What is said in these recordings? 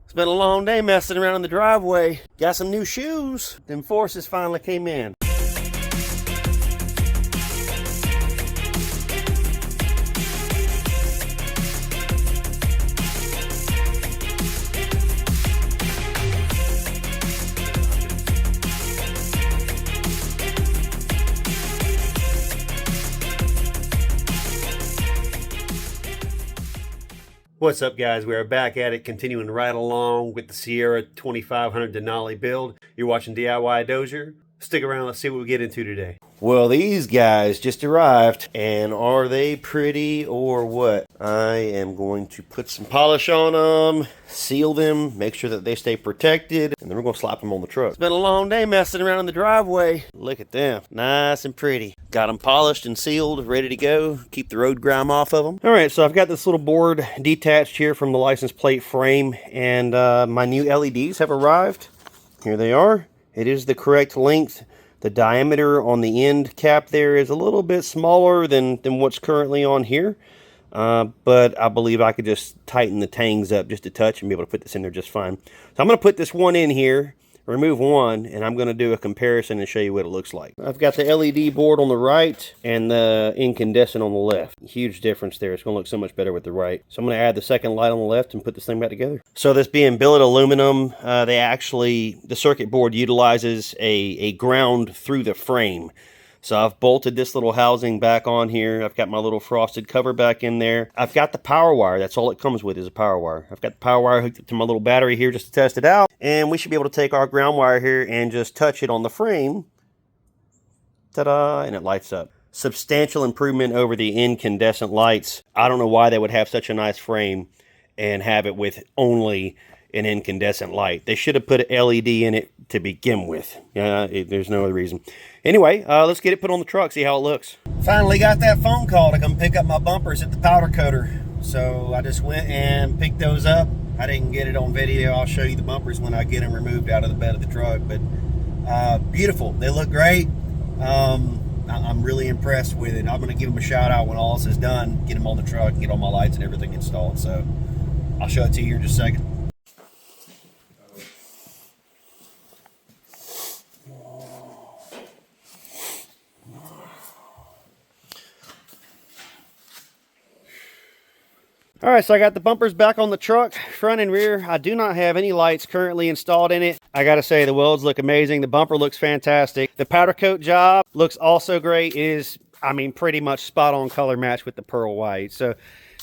It's been a long day messing around in the driveway. Got some new shoes. Them forces finally came in. What's up, guys? We are back at it, continuing right along with the Sierra 2500 Denali build. You're watching DIY Dozier. Stick around, let's see what we get into today. Well, these guys just arrived, and are they pretty or what? I am going to put some polish on them, seal them, make sure that they stay protected, and then we're going to slap them on the truck. It's been a long day messing around in the driveway. Look at them, nice and pretty. Got them polished and sealed, ready to go. Keep the road grime off of them. All right, so I've got this little board detached here from the license plate frame, and my new LEDs have arrived. Here they are. It is the correct length. The diameter on the end cap there is a little bit smaller than what's currently on here. But I believe I could just tighten the tangs up just a touch and be able to put this in there just fine. So I'm going to put this one in here, remove one, and I'm going to do a comparison and show you what it looks like. I've got the LED board on the right and the incandescent on the left. Huge difference there. It's going to look so much better with the right. So I'm going to add the second light on the left and put this thing back together. So this being billet aluminum, the circuit board utilizes a ground through the frame. So I've bolted this little housing back on here. I've got my little frosted cover back in there. I've got the power wire. That's all it comes with is a power wire. I've got the power wire hooked up to my little battery here just to test it out. And we should be able to take our ground wire here and just touch it on the frame. Ta-da! And it lights up. Substantial improvement over the incandescent lights. I don't know why they would have such a nice frame and have it with only an incandescent light. They should have put an LED in it to begin with. There's no other reason. Anyway, let's get it put on the truck, see how it looks. Finally got that phone call to come pick up my bumpers at the powder coater. So I just went and picked those up. I didn't get it on video. I'll show you the bumpers when I get them removed out of the bed of the truck. But beautiful. They look great. I'm really impressed with it. I'm going to give them a shout out when all this is done. Get them on the truck and get all my lights and everything installed. So I'll show it to you here in just a second. All right, so I got the bumpers back on the truck, front and rear. I do not have any lights currently installed in it. I gotta say, the welds look amazing. The bumper looks fantastic. The powder coat job looks also great. It is, I mean, pretty much spot on color match with the pearl white. So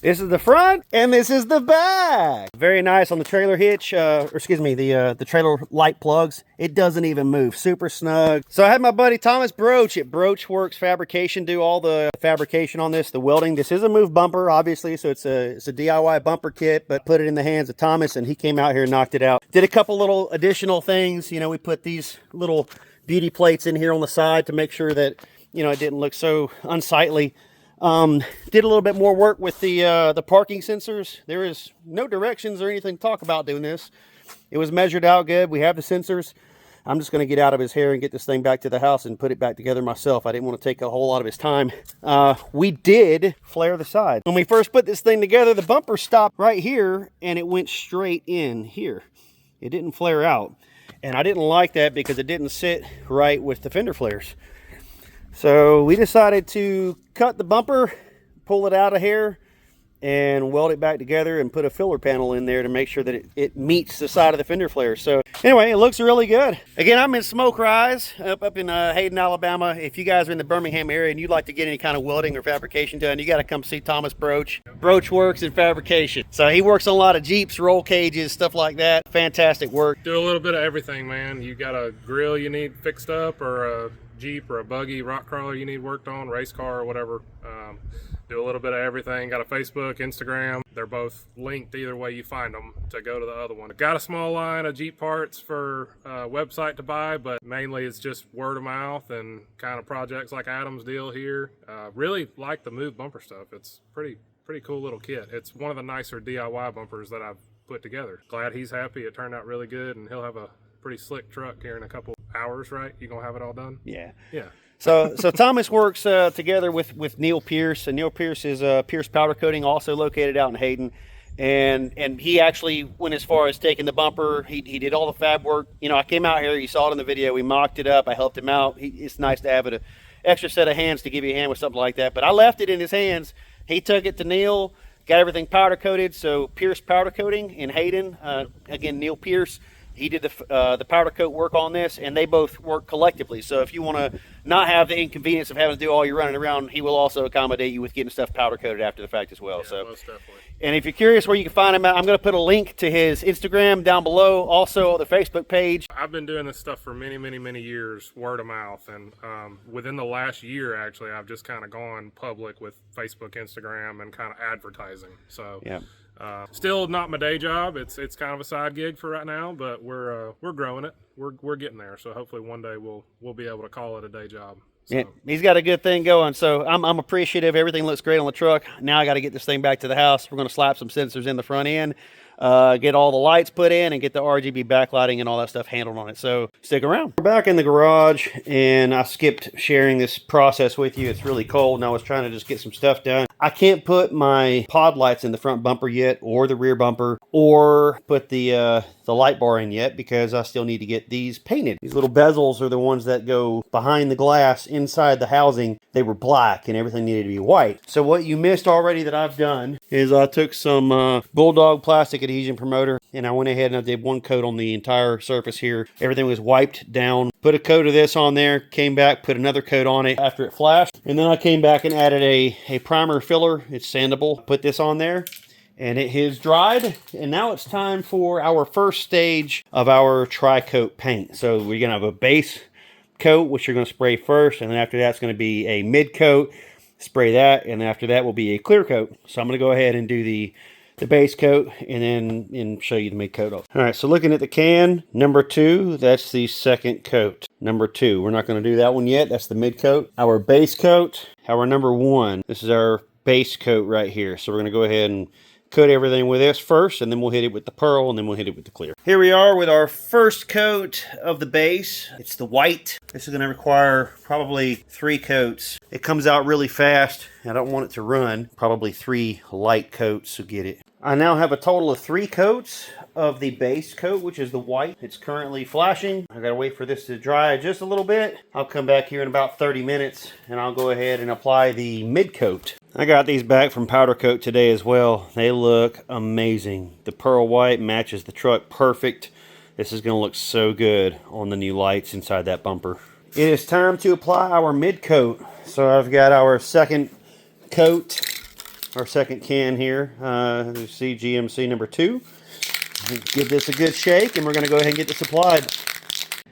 this is the front and this is the back. Very nice on the trailer hitch, the trailer light plugs. It doesn't even move, super snug. So I had my buddy Thomas Broach at Broach Works Fabrication do all the fabrication on this, the welding. This is a move bumper, obviously, so it's a DIY bumper kit, but put it in the hands of Thomas and he came out here and knocked it out. Did a couple little additional things. You know, we put these little beauty plates in here on the side to make sure that, you know, it didn't look so unsightly. Did a little bit more work with the parking sensors. There is no directions or anything to talk about doing this. It was measured out good. We have the sensors. I'm just going to get out of his hair and get this thing back to the house and put it back together myself. I didn't want to take a whole lot of his time. We did flare the side. When we first put this thing together, the bumper stopped right here and it went straight in here. It didn't flare out. And I didn't like that because it didn't sit right with the fender flares. So we decided to cut the bumper, pull it out of here, and weld it back together and put a filler panel in there to make sure that it meets the side of the fender flare. So anyway, it looks really good. Again, I'm in Smoke Rise up in Hayden, Alabama. If you guys are in the Birmingham area and you'd like to get any kind of welding or fabrication done, you got to come see Thomas Broach. Broach Works in Fabrication. So he works on a lot of Jeeps, roll cages, stuff like that. Fantastic work. Do a little bit of everything, man. You got a grill you need fixed up, or a Jeep or a buggy, rock crawler you need worked on, race car or whatever. Do a little bit of everything. Got a Facebook, Instagram. They're both linked either way you find them to go to the other one. Got a small line of Jeep parts for a website to buy, but mainly it's just word of mouth and kind of projects like Adam's deal here. Really like the Move bumper stuff. It's pretty cool little kit. It's one of the nicer DIY bumpers that I've put together. Glad he's happy. It turned out really good, and he'll have a pretty slick truck here in a couple hours, right? You gonna have it all done? Yeah. Yeah. So Thomas works together with Neil Pierce, and Neil Pierce is Pierce Powder Coating, also located out in Hayden. and he actually went as far as taking the bumper. He did all the fab work. You know, I came out here, you saw it in the video, we mocked it up, I helped him out. It's nice to have an extra set of hands to give you a hand with something like that, but I left it in his hands. He took it to Neil, got everything powder coated. So Pierce powder coating and Hayden, again, Neil Pierce, he did the powder coat work on this, and they both work collectively. So if you want to not have the inconvenience of having to do all your running around, he will also accommodate you with getting stuff powder coated after the fact as well. Yeah, so most definitely. And if you're curious where you can find him at, I'm going to put a link to his Instagram down below, also the Facebook page. I've been doing this stuff for many years, word of mouth, and within the last year, actually, I've just kind of gone public with Facebook, Instagram, and kind of advertising. So, yeah. Still not my day job. It's kind of a side gig for right now, but we're growing it. We're getting there. So hopefully one day we'll be able to call it a day job. So. Yeah, he's got a good thing going, so I'm appreciative. Everything looks great on the truck. Now I got to get this thing back to the house. We're going to slap some sensors in the front end, get all the lights put in, and get the RGB backlighting and all that stuff handled on it. So stick around. We're back in the garage, and I skipped sharing this process with you. It's really cold, and I was trying to just get some stuff done. I can't put my pod lights in the front bumper yet, or the rear bumper, or put the light bar in yet, because I still need to get these painted. These little bezels are the ones that go behind the glass inside the housing. They were black and everything needed to be white. So what you missed already that I've done is I took some Bulldog plastic adhesion promoter, and I went ahead and I did one coat on the entire surface here. Everything was wiped down. Put a coat of this on there, came back, put another coat on it after it flashed, and then I came back and added a primer filler. It's sandable. Put this on there, and it has dried, and now it's time for our first stage of our tri-coat paint. So we're gonna have a base coat, which you're gonna spray first, and then after that it's gonna be a mid coat, spray that, and after that will be a clear coat. So I'm gonna go ahead and do the base coat and then show you the mid coat. All right, so looking at the can, number 2, that's the second coat. Number 2, we're not gonna do that one yet. That's the mid coat. Our base coat, our number 1, this is our base coat right here. So we're gonna go ahead and coat everything with this first, and then we'll hit it with the pearl, and then we'll hit it with the clear. Here we are with our first coat of the base. It's the white. This is going to require probably 3 coats. It comes out really fast. I don't want it to run. Probably 3 light coats to get it. I now have a total of 3 coats of the base coat, which is the white. It's currently flashing. I gotta wait for this to dry just a little bit. I'll come back here in about 30 minutes, and I'll go ahead and apply the mid coat. I got these back from Powder Coat today as well. They look amazing. The pearl white matches the truck perfect. This is gonna look so good on the new lights inside that bumper. It is time to apply our mid coat. So I've got our second coat, our second can here. You see GMC number 2. Give this a good shake, and we're going to go ahead and get this applied.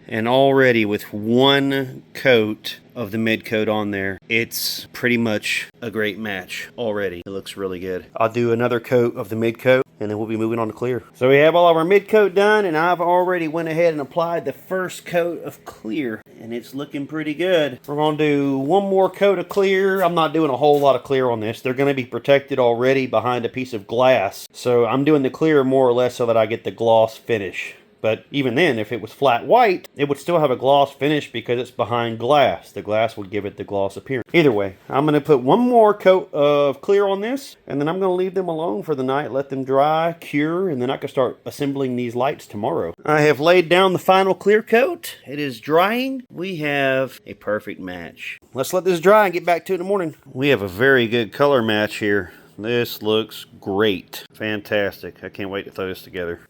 And already with 1 coat of the mid coat on there, it's pretty much a great match already. It looks really good. I'll do another coat of the mid coat, and then we'll be moving on to clear. So we have all of our mid coat done, and I've already went ahead and applied the first coat of clear, and it's looking pretty good. We're going to do 1 more coat of clear. I'm not doing a whole lot of clear on this. They're going to be protected already behind a piece of glass. So I'm doing the clear more or less so that I get the gloss finish. But even then, if it was flat white, it would still have a gloss finish because it's behind glass. The glass would give it the gloss appearance. Either way, I'm going to put 1 more coat of clear on this, and then I'm going to leave them alone for the night, let them dry, cure, and then I can start assembling these lights tomorrow. I have laid down the final clear coat. It is drying. We have a perfect match. Let's let this dry and get back to it in the morning. We have a very good color match here. This looks great. Fantastic. I can't wait to throw this together.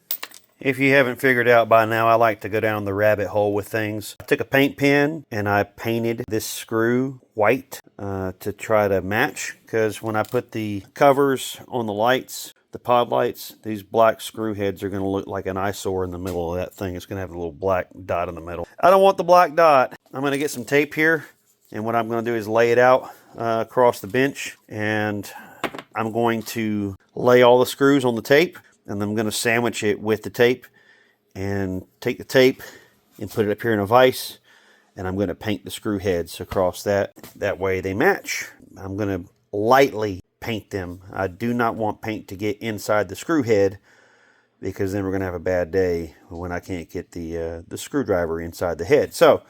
If you haven't figured out by now, I like to go down the rabbit hole with things. I took a paint pen and I painted this screw white to try to match, because when I put the covers on the lights, the pod lights, these black screw heads are going to look like an eyesore in the middle of that thing. It's going to have a little black dot in the middle. I don't want the black dot. I'm going to get some tape here, and what I'm going to do is lay it out across the bench, and I'm going to lay all the screws on the tape, and I'm going to sandwich it with the tape and take the tape and put it up here in a vise, and I'm going to paint the screw heads across that. That way they match. I'm going to lightly paint them. I do not want paint to get inside the screw head, because then we're going to have a bad day when I can't get the screwdriver inside the head. So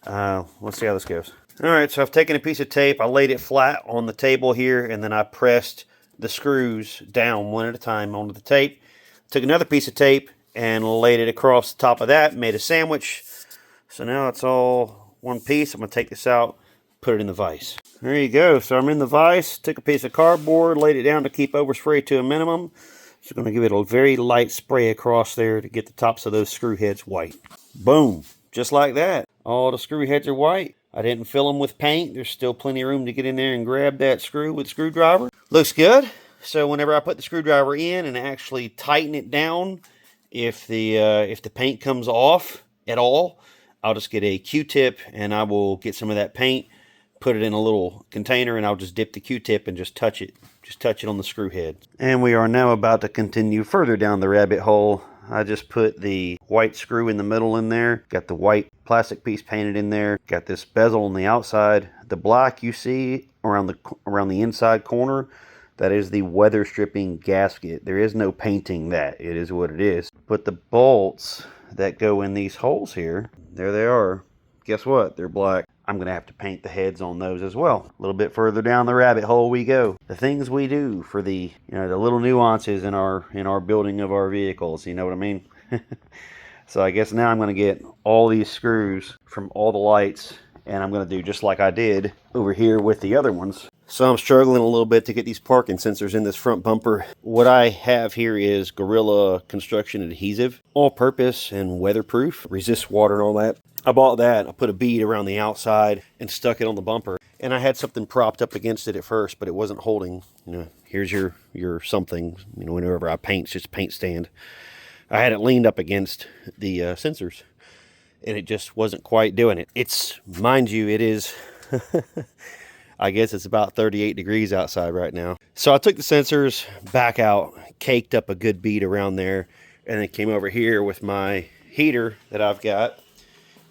let's see how this goes. All right, so I've taken a piece of tape, I laid it flat on the table here, and then I pressed the screws down one at a time onto the tape. Took another piece of tape and laid it across the top of that, made a sandwich. So now it's all one piece. I'm going to take this out, put it in the vise. There you go. So I'm in the vise, took a piece of cardboard, laid it down to keep overspray to a minimum. Just going to give it a very light spray across there to get the tops of those screw heads white. Boom. Just like that. All the screw heads are white. I didn't fill them with paint. There's still plenty of room to get in there and grab that screw with the screwdriver. Looks good. So whenever I put the screwdriver in and actually tighten it down, if the paint comes off at all, I'll just get a Q-tip and I will get some of that paint, put it in a little container, and I'll just dip the Q-tip and just touch it. Just touch it on the screw head. And we are now about to continue further down the rabbit hole. I just put the white screw in the middle in there. Got the white plastic piece painted in there. Got this bezel on the outside. The black you see around the inside corner, that is the weather stripping gasket. There is no painting that. It is what it is. But the bolts that go in these holes here, there they are. Guess what? They're black. I'm going to have to paint the heads on those as well. A little bit further down the rabbit hole we go. The things we do for the, the little nuances in our building of our vehicles. You know what I mean? So I guess now I'm going to get all these screws from all the lights, and I'm going to do just like I did over here with the other ones. So I'm struggling a little bit to get these parking sensors in this front bumper. What I have here is Gorilla Construction Adhesive, all-purpose and weatherproof, resists water and all that. I bought that. I put a bead around the outside and stuck it on the bumper. And I had something propped up against it at first, but it wasn't holding. Here's your something. Whenever I paint, it's just a paint stand. I had it leaned up against the sensors, and it just wasn't quite doing it. It's, mind you, it is. I guess it's about 38 degrees outside right now. So I took the sensors back out, caked up a good bead around there, and then came over here with my heater that I've got,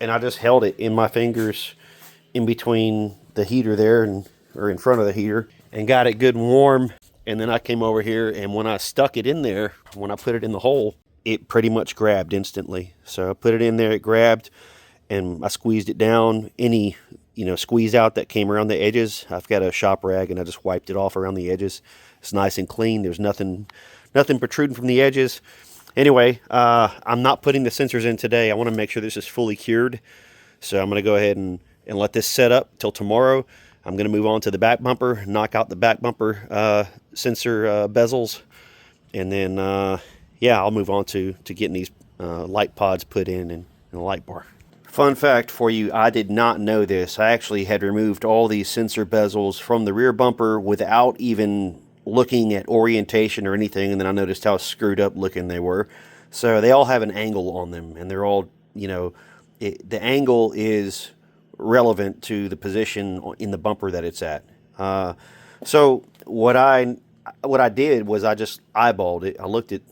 and I just held it in my fingers in between the heater there or in front of the heater, and got it good and warm. And then I came over here, and when I stuck it in there, when I put it in the hole, it pretty much grabbed instantly. So I put it in there, it grabbed, and I squeezed it down. Any squeeze out that came around the edges, I've got a shop rag and I just wiped it off around the edges. It's nice and clean. There's nothing protruding from the edges. Anyway, I'm not putting the sensors in today. I want to make sure this is fully cured. So I'm going to go ahead and let this set up till tomorrow. I'm going to move on to the back bumper, knock out the back bumper sensor bezels. And then, I'll move on to getting these light pods put in the light bar. Fun fact for you, I did not know this. I actually had removed all these sensor bezels from the rear bumper without even looking at orientation or anything, and then I noticed how screwed up looking they were. So they all have an angle on them, and they're all, the angle is relevant to the position in the bumper that it's at. So what I did was I just eyeballed it. I looked at,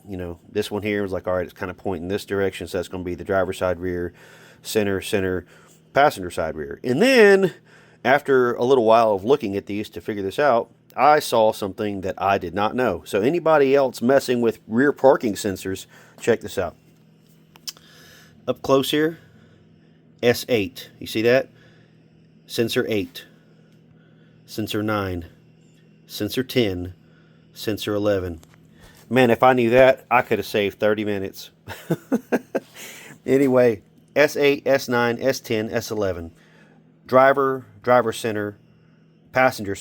this one here, was like, all right, it's kind of pointing this direction, so that's going to be the driver's side rear, center, passenger side rear. And then after a little while of looking at these to figure this out, I saw something that I did not know. So anybody else messing with rear parking sensors, check this out. Up close here, S8. You see that? Sensor 8, sensor 9, sensor 10, sensor 11. Man, if I knew that, I could have saved 30 minutes. Anyway, S8, S9, S10, S11. Driver center, passenger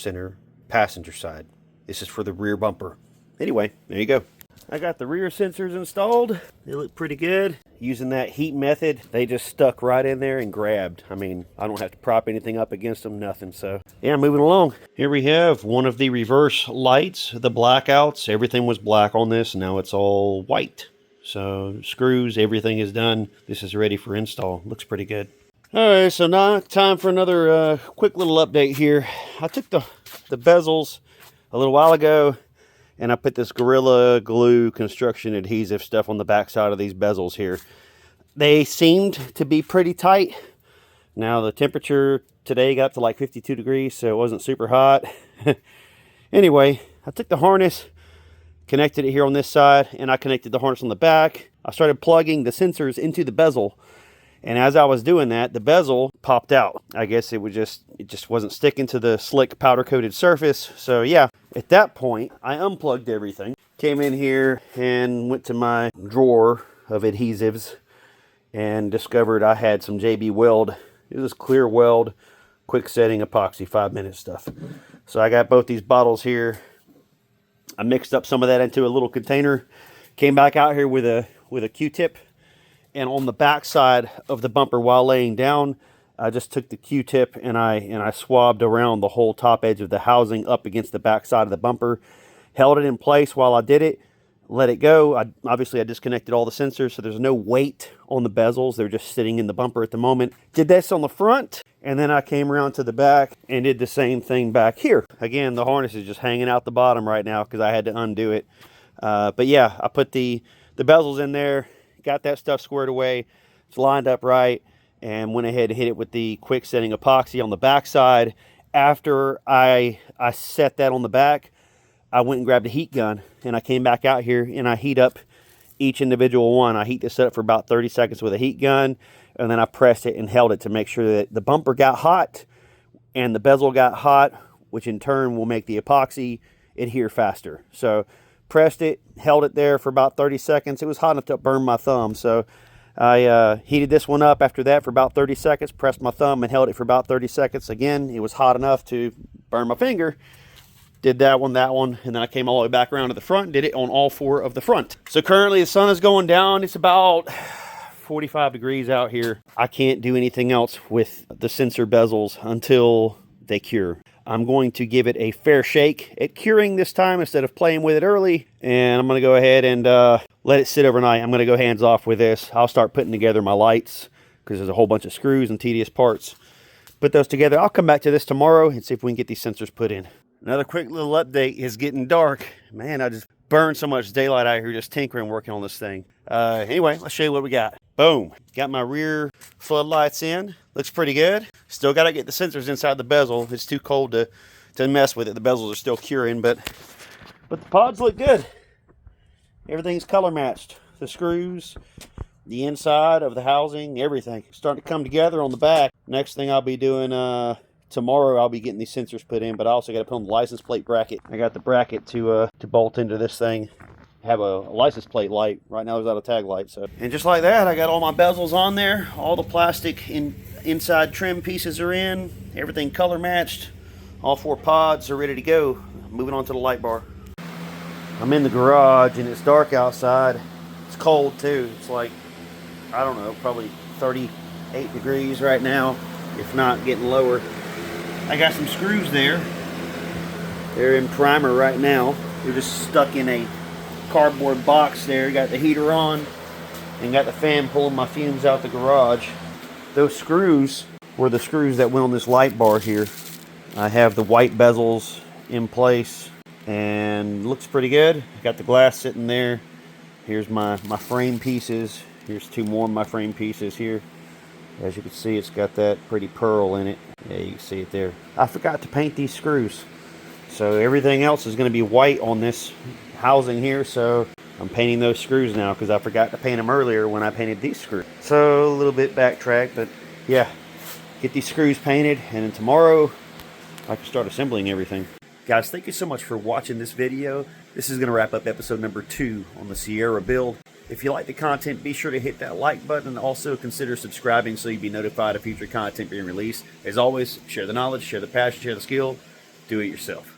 side. This is for the rear bumper. Anyway, there you go. I got the rear sensors installed. They look pretty good. Using that heat method, they just stuck right in there and grabbed. I mean, I don't have to prop anything up against them, nothing. So, yeah, moving along. Here we have one of the reverse lights, the blackouts. Everything was black on this, and now it's all white. So, screws, everything is done. This is ready for install. Looks pretty good. All right, so now time for another quick little update here. I took the bezels a little while ago, and I put this Gorilla Glue construction adhesive stuff on the back side of these bezels here. They seemed to be pretty tight. Now the temperature today got up to like 52 degrees, so it wasn't super hot. Anyway, I took the harness, connected it here on this side, and I connected the harness on the back. I started plugging the sensors into the bezel, And as I was doing that, the bezel popped out. I guess it just wasn't sticking to the slick powder coated surface. So yeah, at that point, I unplugged everything, came in here and went to my drawer of adhesives and discovered I had some JB Weld. It was clear weld, quick setting epoxy, 5-minute stuff. So I got both these bottles here. I mixed up some of that into a little container, came back out here with a Q-tip, and on the back side of the bumper while laying down, I just took the Q-tip and I swabbed around the whole top edge of the housing up against the back side of the bumper, held it in place while I did it, let it go. Obviously I disconnected all the sensors, so there's no weight on the bezels. They're just sitting in the bumper at the moment. Did this on the front, and then I came around to the back and did the same thing back here. Again, the harness is just hanging out the bottom right now because I had to undo it. But yeah, I put the bezels in there, got that stuff squared away. It's lined up right, and went ahead and hit it with the quick setting epoxy on the back side. After I set that on the back, I went and grabbed a heat gun, and I came back out here and I heat up each individual one. I heat this up for about 30 seconds with a heat gun, and then I pressed it and held it to make sure that the bumper got hot and the bezel got hot, which in turn will make the epoxy adhere faster. So pressed it, held it there for about 30 seconds. It was hot enough to burn my thumb, so I heated this one up after that for about 30 seconds, pressed my thumb and held it for about 30 seconds. Again, it was hot enough to burn my finger. Did that one, and then I came all the way back around to the front and did it on all 4 of the front. So currently the sun is going down. It's about 45 degrees out here. I can't do anything else with the sensor bezels until they cure. I'm going to give it a fair shake at curing this time instead of playing with it early. And I'm going to go ahead and let it sit overnight. I'm going to go hands off with this. I'll start putting together my lights because there's a whole bunch of screws and tedious parts. Put those together. I'll come back to this tomorrow and see if we can get these sensors put in. Another quick little update is getting dark. Man, I just burned so much daylight out here just tinkering, working on this thing. Anyway, let's show you what we got. Boom. Got my rear floodlights in. Looks pretty good. Still got to get the sensors inside the bezel. It's too cold to mess with it. The bezels are still curing, but the pods look good. Everything's color matched. The screws, the inside of the housing, everything. Starting to come together on the back. Next thing I'll be doing tomorrow, I'll be getting these sensors put in, but I also got to put on the license plate bracket. I got the bracket to bolt into this thing. Have a license plate light. Right now there's not a tag light. So, and just like that, I got all my bezels on there. All the plastic inside trim pieces are in. Everything color matched. All 4 pods are ready to go. Moving on to the light bar. I'm in the garage and it's dark outside. It's cold too. It's like, I don't know, probably 38 degrees right now, if not getting lower. I got some screws there. They're in primer right now. They're just stuck in a cardboard box there. Got the heater on and got the fan pulling my fumes out the garage. Those screws were the screws that went on this light bar here. I have the white bezels in place and looks pretty good. Got the glass sitting there. Here's my frame pieces. Here's 2 more of my frame pieces here. As you can see, it's got that pretty pearl in it. Yeah, you can see it there. I forgot to paint these screws. So everything else is going to be white on this housing here. So I'm painting those screws now because I forgot to paint them earlier when I painted these screws. So a little bit backtrack, but yeah. Get these screws painted, and then tomorrow I can start assembling everything. Guys, thank you so much for watching this video. This is going to wrap up episode number 2 on the Sierra build. If you like the content, be sure to hit that like button and also consider subscribing so you'll be notified of future content being released. As always, share the knowledge, share the passion, share the skill. Do it yourself.